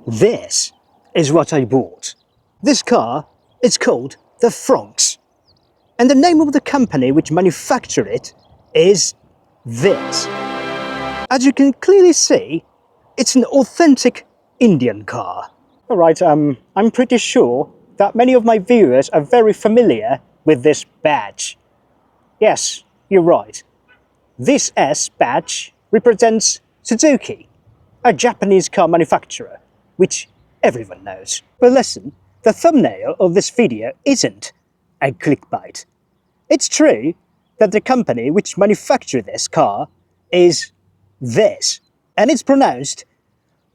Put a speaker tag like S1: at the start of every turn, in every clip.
S1: This is what I bought. This car is called the Franks, and the name of the company which manufactured it is this. As you can clearly see, it's an authentic Indian car. Alright, I'm pretty sure that many of my viewers are very familiar with this badge. Yes, you're right. This S badge represents Suzuki, a Japanese car manufacturer, which everyone knows. But listen, the thumbnail of this video isn't a clickbait. It's true that the company which manufactured this car is this, and it's pronounced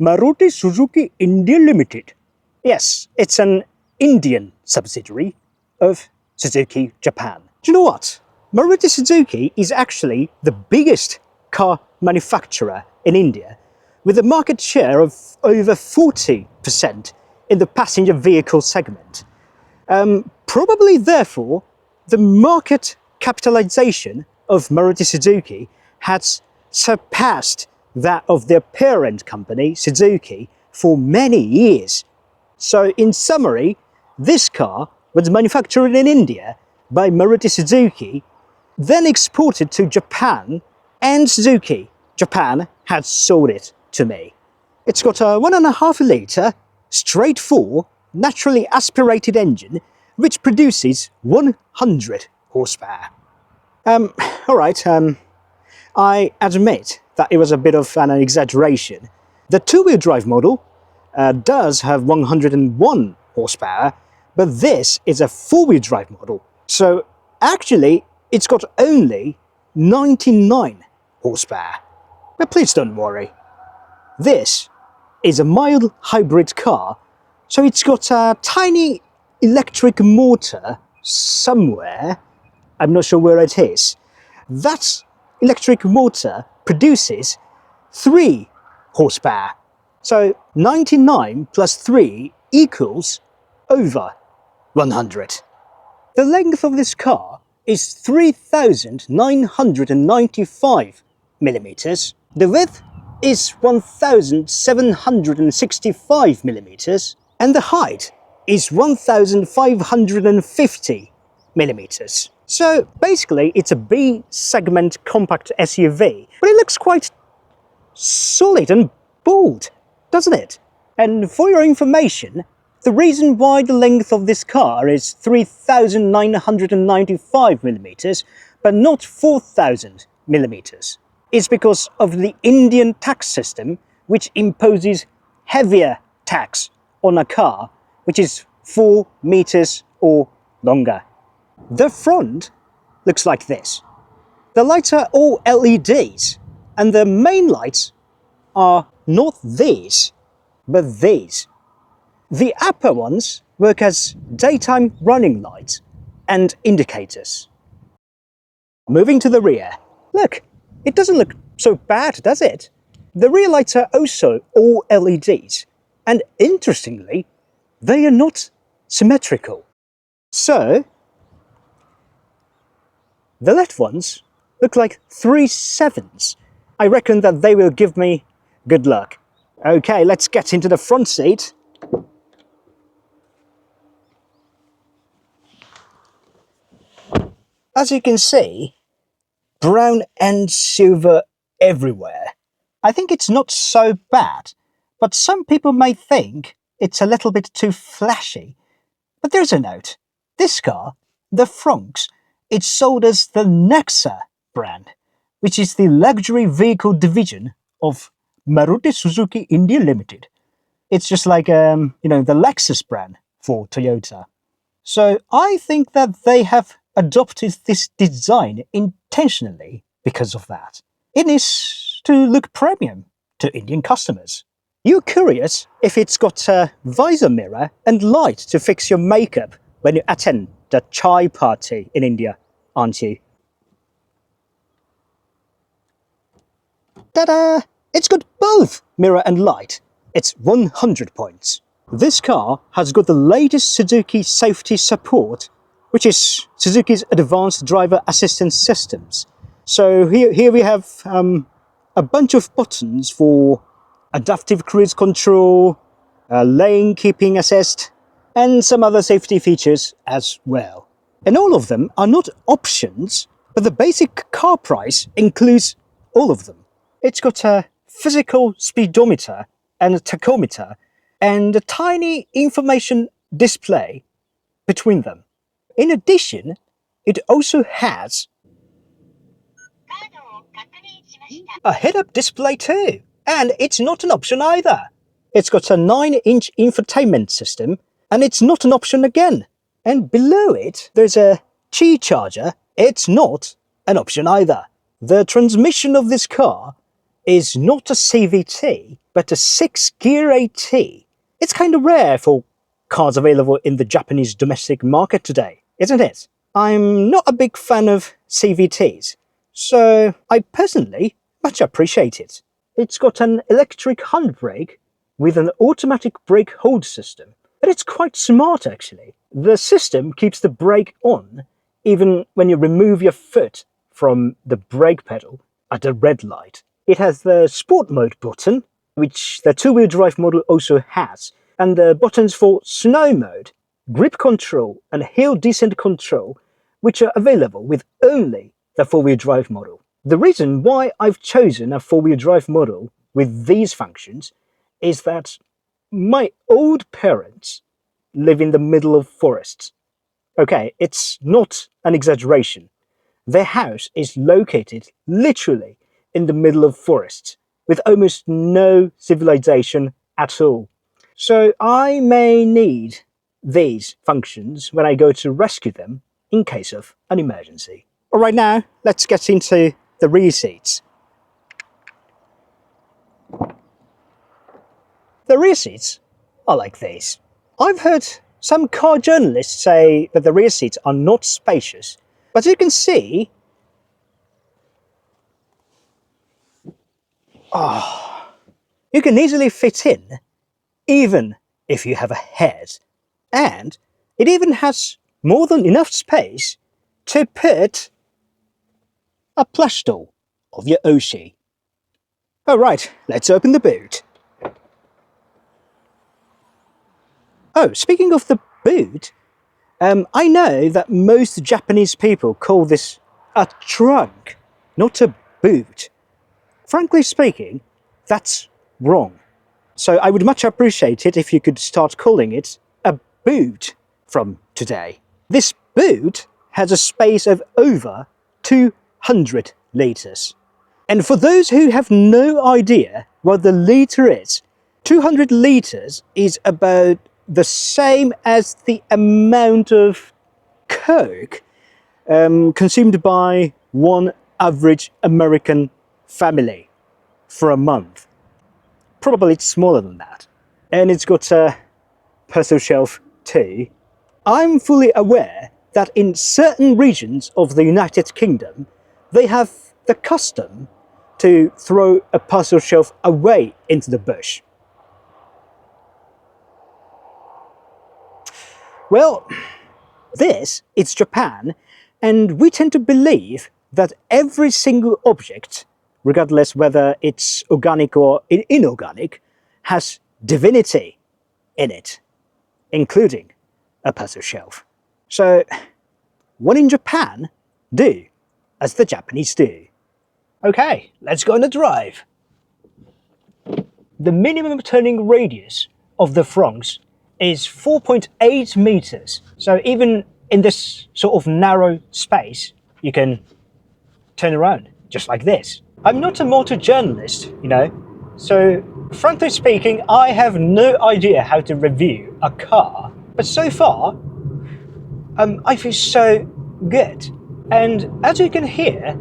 S1: Maruti Suzuki India Limited. Yes, it's an Indian subsidiary of Suzuki Japan. Do you know what? Maruti Suzuki is actually the biggest car manufacturer in India, with a market share of over 40% in the passenger vehicle segment. Probably therefore, the market capitalization of Maruti Suzuki has surpassed that of their parent company, Suzuki, for many years. So in summary, this car was manufactured in India by Maruti Suzuki, then exported to Japan, and Suzuki Japan had sold it to me. It's got a 1.5 litre, straight 4, naturally aspirated engine, which produces 100 horsepower. Alright, I admit that it was a bit of an exaggeration. The two-wheel drive model does have 101 horsepower, but this is a four-wheel drive model. So actually, it's got only 99 horsepower. But please don't worry. This is a mild hybrid car, so it's got a tiny electric motor somewhere. I'm not sure where it is. That electric motor produces 3 horsepower. So 99 plus 3 equals over 100. The length of this car is 3,995 millimeters. The width is 1,765 millimeters, and the height is 1,550 millimeters. So basically it's a B segment compact SUV, but it looks quite solid and bold, doesn't it? And for your information, the reason why the length of this car is 3,995 millimeters, but not 4,000 millimeters, is because of the Indian tax system, which imposes heavier tax on a car which is 4 meters or longer. The front looks like this. The lights are all LEDs, and the main lights are not these, but these. The upper ones work as daytime running lights and indicators. Moving to the rear. Look, it doesn't look so bad, does it? The rear lights are also all LEDs, and interestingly, they are not symmetrical. So, the left ones look like 3 sevens. I reckon that they will give me good luck. Okay, let's get into the front seat. As you can see, brown and silver everywhere. I think it's not so bad, but some people may think it's a little bit too flashy. But there's a note. This car, the Franks, it's sold as the Nexa brand, which is the luxury vehicle division of Maruti Suzuki India Limited. It's just like, the Lexus brand for Toyota. So I think that they have adopted this design intentionally because of that. It is to look premium to Indian customers. You're curious if it's got a visor mirror and light to fix your makeup when you attend the chai party in India, aren't you? Ta-da! It's got both mirror and light. It's 100 points. This car has got the latest Suzuki safety support, which is Suzuki's advanced driver assistance systems. So here we have a bunch of buttons for adaptive cruise control, lane keeping assist, and some other safety features as well. And all of them are not options, but the basic car price includes all of them. It's got a physical speedometer and a tachometer and a tiny information display between them. In addition, it also has a head-up display too, and it's not an option either. It's got a 9-inch infotainment system, and it's not an option again. And below it, there's a Qi charger. It's not an option either. The transmission of this car is not a CVT, but a 6-gear AT. It's kind of rare for cars available in the Japanese domestic market today, isn't it? I'm not a big fan of CVTs, so I personally much appreciate it. It's got an electric handbrake with an automatic brake hold system, and it's quite smart actually. The system keeps the brake on even when you remove your foot from the brake pedal at a red light. It has the sport mode button, which the two-wheel drive model also has, and the buttons for snow mode, grip control and hill descent control, which are available with only the four-wheel drive model. The reason why I've chosen a four-wheel drive model with these functions is that my old parents live in the middle of forests. Okay, it's not an exaggeration. Their house is located literally in the middle of forests, with almost no civilization at all. So I may need these functions when I go to rescue them in case of an emergency. Alright, now let's get into the rear seats. The rear seats are like these. I've heard some car journalists say that the rear seats are not spacious, but you can see you can easily fit in even if you have a head, and it even has more than enough space to put a plush doll of your Oshi. Alright, let's open the boot. Oh, speaking of the boot, I know that most Japanese people call this a trunk, not a boot. Frankly speaking, that's wrong. So I would much appreciate it if you could start calling it a boot from today. This boot has a space of over 200 litres. And for those who have no idea what the litre is, 200 litres is about the same as the amount of Coke consumed by one average American family for a month. Probably it's smaller than that. And it's got a parcel shelf too. I'm fully aware that in certain regions of the United Kingdom, they have the custom to throw a parcel shelf away into the bush. Well, this is Japan, and we tend to believe that every single object, regardless whether it's organic or inorganic, has divinity in it, including a parcel shelf. So, what in Japan do as the Japanese do? Okay, let's go on a drive. The minimum turning radius of the Francs is 4.8 meters. So even in this sort of narrow space, you can turn around just like this. I'm not a motor journalist, you know, so frankly speaking, I have no idea how to review a car. But so far, I feel so good. And as you can hear,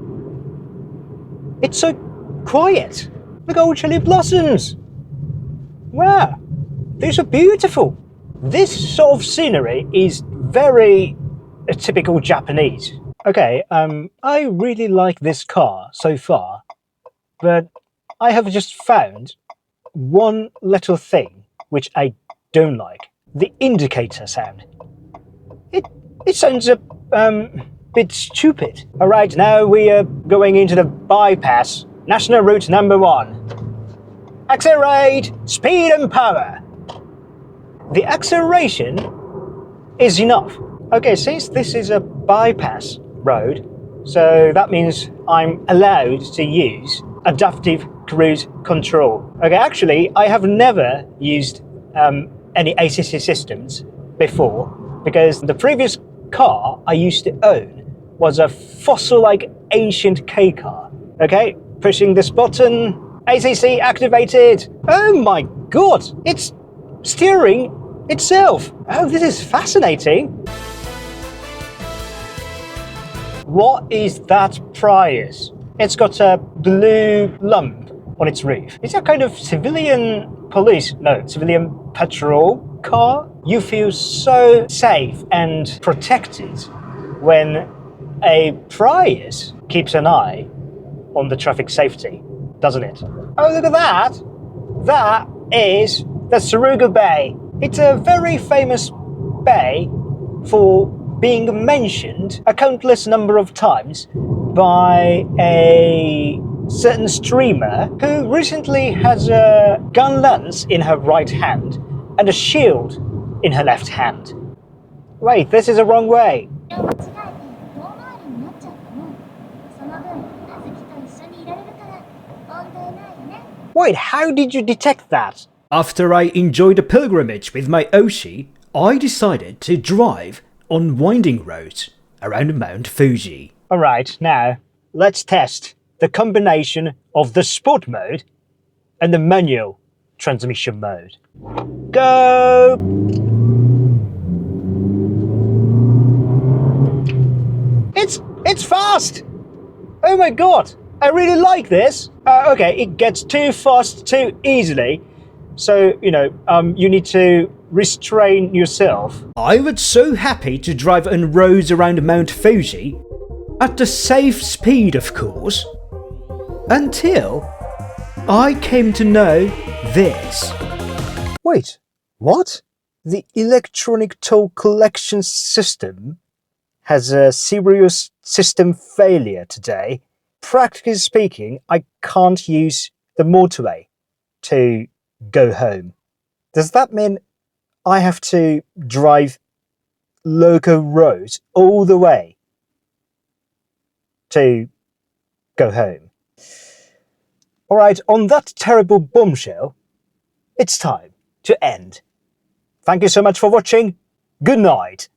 S1: it's so quiet. Look at all cherry blossoms. Wow, these are beautiful. This sort of scenery is very typical Japanese. Okay, I really like this car so far, but I have just found one little thing which I don't like. The indicator sound. It sounds a bit stupid. Alright, now we are going into the bypass. National route number 1. Accelerate, speed and power. the acceleration is enough. Okay, since this is a bypass road, so that means I'm allowed to use adaptive cruise control. Okay, actually, I have never used any ACC systems before because the previous car I used to own was a fossil-like ancient K car. Okay, pushing this button, ACC activated. Oh my god, it's steering itself. Oh, this is fascinating. What is that Prius? It's got a blue lump on its roof. Is that kind of civilian patrol car? You feel so safe and protected when a Prius keeps an eye on the traffic safety, doesn't it? Oh, look at that! That is the Suruga Bay. It's a very famous bay for being mentioned a countless number of times by a certain streamer who recently has a gun lance in her right hand and a shield in her left hand. Wait, this is the wrong way. Wait, how did you detect that?
S2: After I enjoyed a pilgrimage with my Oshi, I decided to drive on winding roads around Mount Fuji.
S1: Alright, now let's test the combination of the sport mode and the manual transmission mode. Go! It's fast! Oh my god, I really like this. Okay, it gets too fast too easily, so you need to restrain yourself.
S2: I was so happy to drive on roads around Mount Fuji, at a safe speed of course, until I came to know this.
S1: Wait, what? The electronic toll collection system has a serious system failure today. Practically speaking, I can't use the motorway to go home. Does that mean I have to drive local roads all the way to go home? Alright, on that terrible bombshell, it's time to end. Thank you so much for watching. Good night.